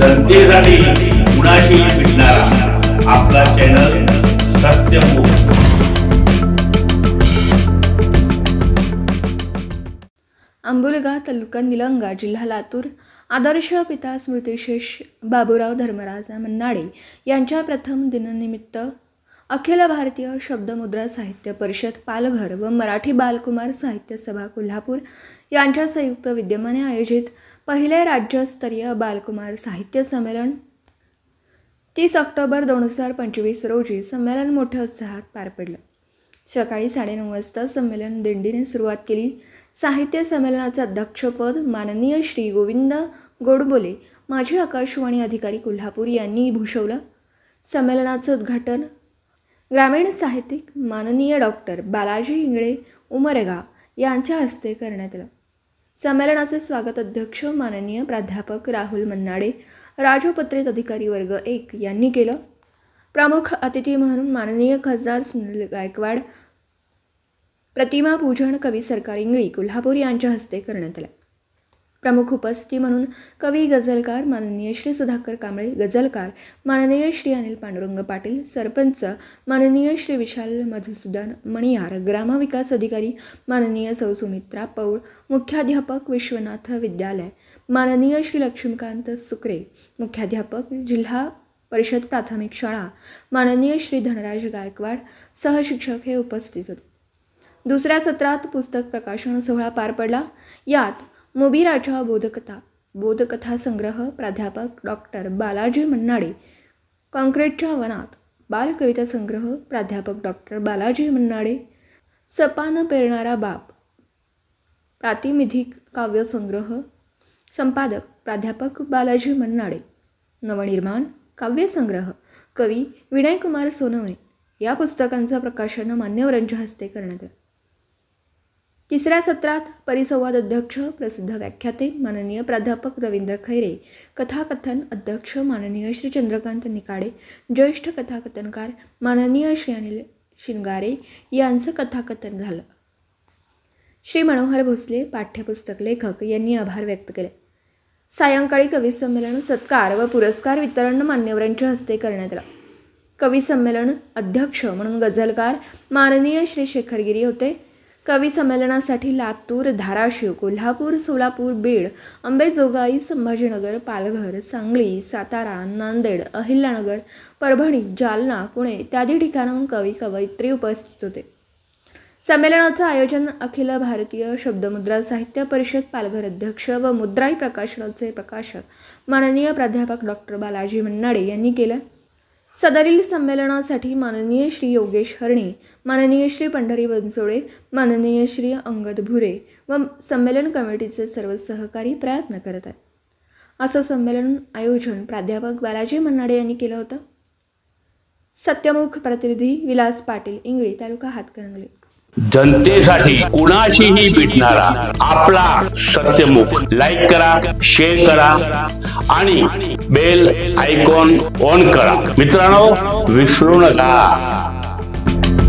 जनतेसाठी कुणाशी भेटणारा आपला चॅनल सत्यमुख। आंबुलगा तालुका निलंगा जिल्हा लातूर आदर्श पिता स्मृतिशेष बाबूराव धर्मराज मन्नाडे यांच्या प्रथम दिनानिमित्त अखिल भारतीय शब्दमुद्रा साहित्य परिषद पालघर व मराठी बालकुमार साहित्य सभा कोल्हापूर यांच्या संयुक्त विद्यमाने आयोजित पहिले राज्यस्तरीय बालकुमार साहित्य संमेलन 30 ऑक्टोबर 2025 रोजी संमेलन मोठ्या उत्साहात पार पडले। सकाळी 9:30 वाजता संमेलन दिंडीने सुरुवात केली। साहित्य संमेलनाचे अध्यक्षपद माननीय श्री गोविंद गोडबोले माजी आकाशवाणी अधिकारी कोल्हापूर यांनी भूषवलं। संमेलनाचे उद्घाटन ग्रामीण साहित्यिक माननीय डॉक्टर बालाजी इंगळे उमरेगा यांच्या हस्ते करण्यात आले। संमेलनाचे स्वागत अध्यक्ष माननीय प्राध्यापक राहुल मन्नाडे राजपत्रित अधिकारी वर्ग 1 यांनी केलं। प्रमुख अतिथी म्हणून माननीय खासदार सुनील गायकवाड प्रतिमा पूजन कवी सरकार इंगळी कोल्हापूर यांच्या हस्ते करण्यात आले। प्रमुख उपस्थिती म्हणून कवी गझलकार माननीय श्री सुधाकर कांबळे गझलकार माननीय श्री अनिल पांडुरंग पाटील सरपंच माननीय श्री विशाल मधुसूदन मणियार ग्रामविकास अधिकारी माननीय सौ सुमित्रा पौळ मुख्याध्यापक विश्वनाथ विद्यालय माननीय श्री लक्ष्मीकांत सुकरे मुख्याध्यापक जिल्हा परिषद प्राथमिक शाळा माननीय श्री धनराज गायकवाड सहशिक्षक हे उपस्थित होते। दुसऱ्या सत्रात पुस्तक प्रकाशन सोहळा पार पडला। यात मुबीराच्या बोधकथा संग्रह प्राध्यापक डॉक्टर बालाजी मन्नाडे, कॉन्क्रीटच्या वनात बालकविता संग्रह प्राध्यापक डॉक्टर बालाजी मन्नाडे, सपान पेरणारा बाप प्रातिनिधिक काव्यसंग्रह संपादक प्राध्यापक बालाजी मन्नाडे, नवनिर्माण काव्यसंग्रह कवी विनयकुमार सोनवणे या पुस्तकांचं प्रकाशन मान्यवरांच्या हस्ते करण्यात आले। तिसऱ्या सत्रात परिसंवाद अध्यक्ष प्रसिद्ध व्याख्याते माननीय प्राध्यापक रवींद्र खैरे, कथाकथन अध्यक्ष माननीय श्री चंद्रकांत निकाडे, ज्येष्ठ कथाकथनकार माननीय श्री अनिल शिंगारे यांचं कथाकथन झालं। श्री मनोहर भोसले पाठ्यपुस्तक लेखक यांनी आभार व्यक्त केले। सायंकाळी कवी संमेलन सत्कार व पुरस्कार वितरण मान्यवरांच्या हस्ते करण्यात आलं। कवी संमेलन अध्यक्ष म्हणून गझलकार माननीय श्री शेखरगिरी होते। कवी संमेलनासाठी लातूर धाराशिव कोल्हापूर सोलापूर बीड अंबेजोगाई संभाजीनगर पालघर सांगली सातारा नांदेड अहिल्यानगर परभणी जालना पुणे इत्यादी ठिकाणाहून कवी कवयित्री उपस्थित होते। संमेलनाचं आयोजन अखिल भारतीय शब्दमुद्रा साहित्य परिषद पालघर अध्यक्ष व मुद्राई प्रकाशनाचे प्रकाशक माननीय प्राध्यापक डॉक्टर बालाजी मन्नाडे यांनी केलं। सदरील संमेलनासाठी माननीय श्री योगेश हरणी माननीय श्री पंढरी बनसोडे माननीय श्री अंगद भुरे व संमेलन कमिटीचे सर्व सहकारी प्रयत्न करत आहेत। असं संमेलन आयोजन प्राध्यापक बालाजी मन्नाडे यांनी केलं होतं। सत्यमुख प्रतिनिधी विलास पाटील इंगळी तालुका हातकणंगले। जनतेसाठी कुणाशीही भेटणारा आपला सत्यमुख। लाईक करा, शेअर करा आणि बेल आयकॉन ऑन करा। मित्रांनो विसरू नका।